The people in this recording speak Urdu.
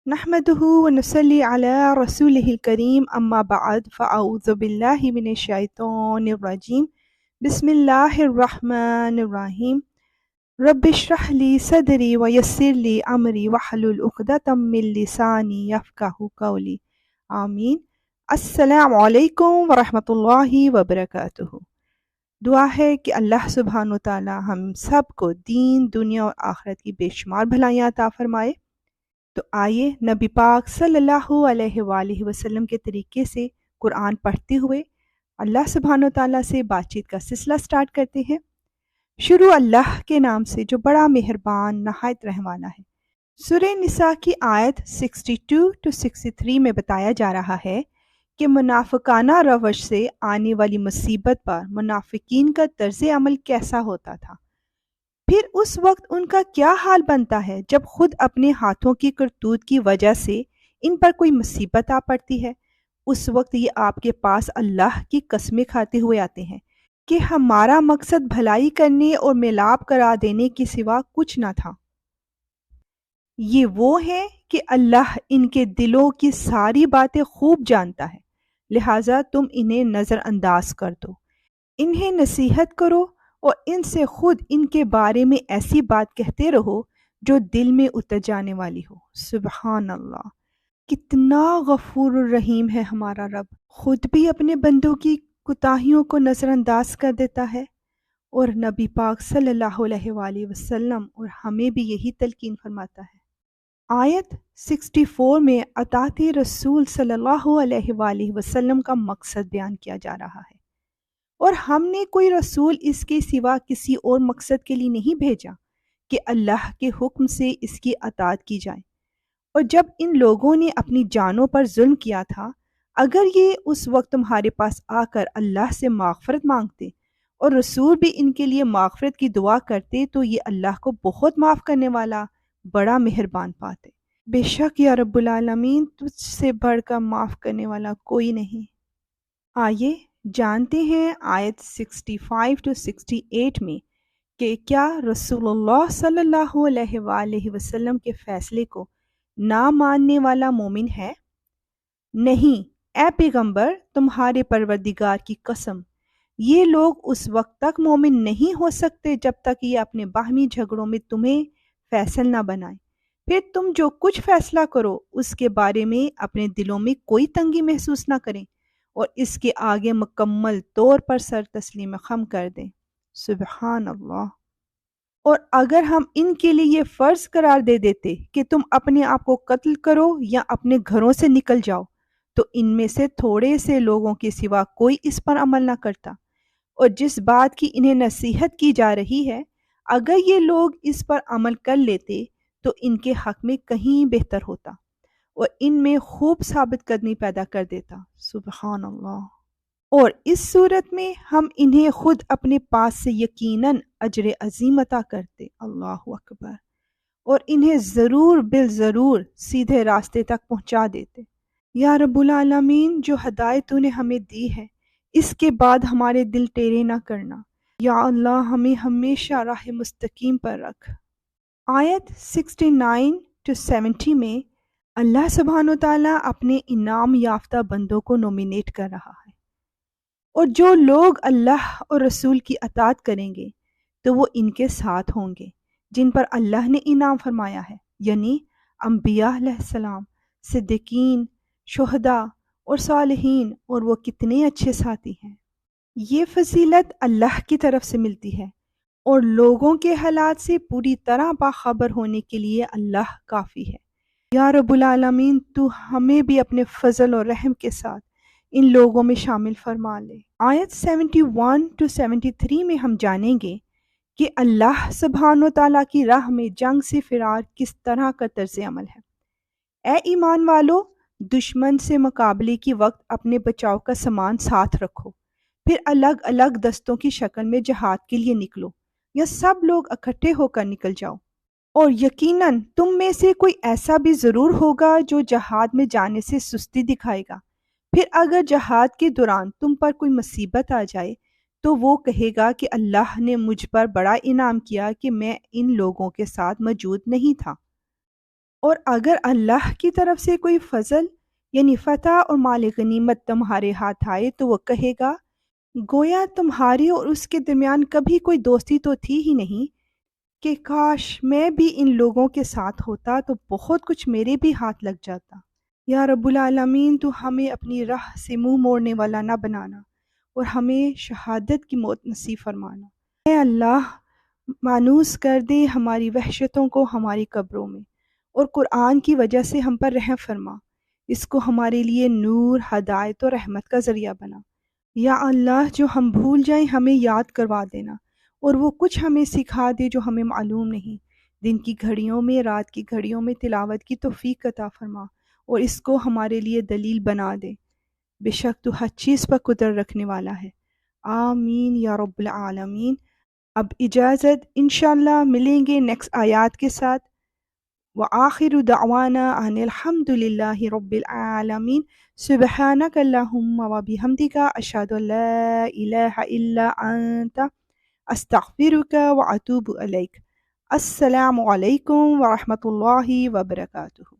نحمده ونصلي على رسوله الكريم أما بعد فأعوذ بالله من الشيطان الرجيم بسم الله الرحمن الرحيم رب اشرح لي صدري ويسر لي أمري واحلل عقدة من لساني يفقهوا قولي آمین۔ السلام علیکم ورحمۃ اللہ وبرکاتہ۔ دعا ہے کہ اللہ سبحانہ و تعالی ہم سب کو دین، دنیا اور آخرت کی بے شمار بھلائیاں عطا فرمائے۔ تو آئیے نبی پاک صلی اللہ علیہ وآلہ وسلم کے طریقے سے قرآن پڑھتے ہوئے اللہ سبحانہ و تعالیٰ سے بات چیت کا سلسلہ سٹارٹ کرتے ہیں۔ شروع اللہ کے نام سے جو بڑا مہربان نہایت رحم والا ہے۔ سورہ نساء کی آیت 62 to 63 میں بتایا جا رہا ہے کہ منافقانہ روش سے آنے والی مصیبت پر منافقین کا طرز عمل کیسا ہوتا تھا، پھر اس وقت ان کا کیا حال بنتا ہے جب خود اپنے ہاتھوں کی کرتوت کی وجہ سے ان پر کوئی مصیبت آ پڑتی ہے۔ اس وقت یہ آپ کے پاس اللہ کی قسمیں کھاتے ہوئے آتے ہیں کہ ہمارا مقصد بھلائی کرنے اور میلاب کرا دینے کے سوا کچھ نہ تھا۔ یہ وہ ہیں کہ اللہ ان کے دلوں کی ساری باتیں خوب جانتا ہے، لہٰذا تم انہیں نظر انداز کر دو، انہیں نصیحت کرو اور ان سے خود ان کے بارے میں ایسی بات کہتے رہو جو دل میں اتر جانے والی ہو۔ سبحان اللہ، کتنا غفور الرحیم ہے ہمارا رب، خود بھی اپنے بندوں کی کوتاہیوں کو نظر انداز کر دیتا ہے، اور نبی پاک صلی اللہ علیہ وآلہ وسلم اور ہمیں بھی یہی تلقین فرماتا ہے۔ آیت 64 میں اطاعت رسول صلی اللہ علیہ وآلہ وسلم کا مقصد بیان کیا جا رہا ہے، اور ہم نے کوئی رسول اس کے سوا کسی اور مقصد کے لیے نہیں بھیجا کہ اللہ کے حکم سے اس کی اطاعت کی جائے۔ اور جب ان لوگوں نے اپنی جانوں پر ظلم کیا تھا، اگر یہ اس وقت تمہارے پاس آ کر اللہ سے مغفرت مانگتے اور رسول بھی ان کے لیے مغفرت کی دعا کرتے تو یہ اللہ کو بہت معاف کرنے والا، بڑا مہربان پاتے۔ بے شک یا رب العالمین، تجھ سے بڑھ کر معاف کرنے والا کوئی نہیں۔ آئیے جانتے ہیں آیت 65 to 68 میں کہ کیا رسول اللہ صلی اللہ علیہ وآلہ وسلم کے فیصلے کو نہ ماننے والا مومن ہے؟ نہیں، اے پیغمبر، تمہارے پروردگار کی قسم، یہ لوگ اس وقت تک مومن نہیں ہو سکتے جب تک یہ اپنے باہمی جھگڑوں میں تمہیں فیصل نہ بنائیں، پھر تم جو کچھ فیصلہ کرو اس کے بارے میں اپنے دلوں میں کوئی تنگی محسوس نہ کریں اور اس کے آگے مکمل طور پر سر تسلیم خم کر دیں۔ سبحان اللہ۔ اور اگر ہم ان کے لیے یہ فرض قرار دے دیتے کہ تم اپنے آپ کو قتل کرو یا اپنے گھروں سے نکل جاؤ تو ان میں سے تھوڑے سے لوگوں کے سوا کوئی اس پر عمل نہ کرتا، اور جس بات کی انہیں نصیحت کی جا رہی ہے اگر یہ لوگ اس پر عمل کر لیتے تو ان کے حق میں کہیں بہتر ہوتا اور ان میں خوب ثابت قدمی پیدا کر دیتا۔ سبحان اللہ۔ اور اس صورت میں ہم انہیں خود اپنے پاس سے یقیناً اجر عظیم عطا کرتے۔ اللہ اکبر۔ اور انہیں ضرور بالضرور سیدھے راستے تک پہنچا دیتے۔ یا رب العالمین، جو ہدایت تو نے ہمیں دی ہے اس کے بعد ہمارے دل ٹیڑے نہ کرنا۔ یا اللہ، ہمیں ہمیشہ راہ مستقیم پر رکھ۔ آیت 69 to 70 میں اللہ سبحانہ و تعالیٰ اپنے انعام یافتہ بندوں کو نومینیٹ کر رہا ہے، اور جو لوگ اللہ اور رسول کی اطاعت کریں گے تو وہ ان کے ساتھ ہوں گے جن پر اللہ نے انعام فرمایا ہے، یعنی انبیاء علیہ السلام، صدیقین، شہداء اور صالحین، اور وہ کتنے اچھے ساتھی ہیں۔ یہ فضیلت اللہ کی طرف سے ملتی ہے، اور لوگوں کے حالات سے پوری طرح باخبر ہونے کے لیے اللہ کافی ہے۔ یا رب العالمین، تو ہمیں بھی اپنے فضل اور رحم کے ساتھ ان لوگوں میں شامل فرما لے۔ آیت 71 to 73 میں ہم جانیں گے کہ اللہ سبحانہ و تعالیٰ کی راہ میں جنگ سے فرار کس طرح کا طرز عمل ہے۔ اے ایمان والو، دشمن سے مقابلے کی وقت اپنے بچاؤ کا سامان ساتھ رکھو، پھر الگ الگ دستوں کی شکل میں جہاد کے لیے نکلو یا سب لوگ اکٹھے ہو کر نکل جاؤ، اور یقیناً تم میں سے کوئی ایسا بھی ضرور ہوگا جو جہاد میں جانے سے سستی دکھائے گا، پھر اگر جہاد کے دوران تم پر کوئی مصیبت آ جائے تو وہ کہے گا کہ اللہ نے مجھ پر بڑا انعام کیا کہ میں ان لوگوں کے ساتھ موجود نہیں تھا۔ اور اگر اللہ کی طرف سے کوئی فضل یعنی فتح اور مال غنیمت تمہارے ہاتھ آئے تو وہ کہے گا گویا تمہاری اور اس کے درمیان کبھی کوئی دوستی تو تھی ہی نہیں کہ کاش میں بھی ان لوگوں کے ساتھ ہوتا تو بہت کچھ میرے بھی ہاتھ لگ جاتا۔ یا رب العالمین تو ہمیں اپنی راہ سے منہ موڑنے والا نہ بنانا اور ہمیں شہادت کی موت نصیب فرمانا۔ اے اللہ مانوس کر دے ہماری وحشتوں کو ہماری قبروں میں، اور قرآن کی وجہ سے ہم پر رحم فرما، اس کو ہمارے لیے نور، ہدایت اور رحمت کا ذریعہ بنا۔ یا اللہ جو ہم بھول جائیں ہمیں یاد کروا دینا، اور وہ کچھ ہمیں سکھا دے جو ہمیں معلوم نہیں۔ دن کی گھڑیوں میں، رات کی گھڑیوں میں تلاوت کی توفیق عطا فرما، اور اس کو ہمارے لیے دلیل بنا دے۔ بے شک تو ہر چیز پر قدرت رکھنے والا ہے۔ آمین یا رب العالمین۔ اب اجازت، انشاءاللہ ملیں گے نیکسٹ آیات کے ساتھ۔ وآخر دعوانا ان الحمد للہ رب العالمین۔ سبحانک اللہم وبحمدک، اشہد ان لا الہ الا انت، استغفرک واتوب الیک۔ السلام علیکم ورحمۃ اللہ وبرکاتہ۔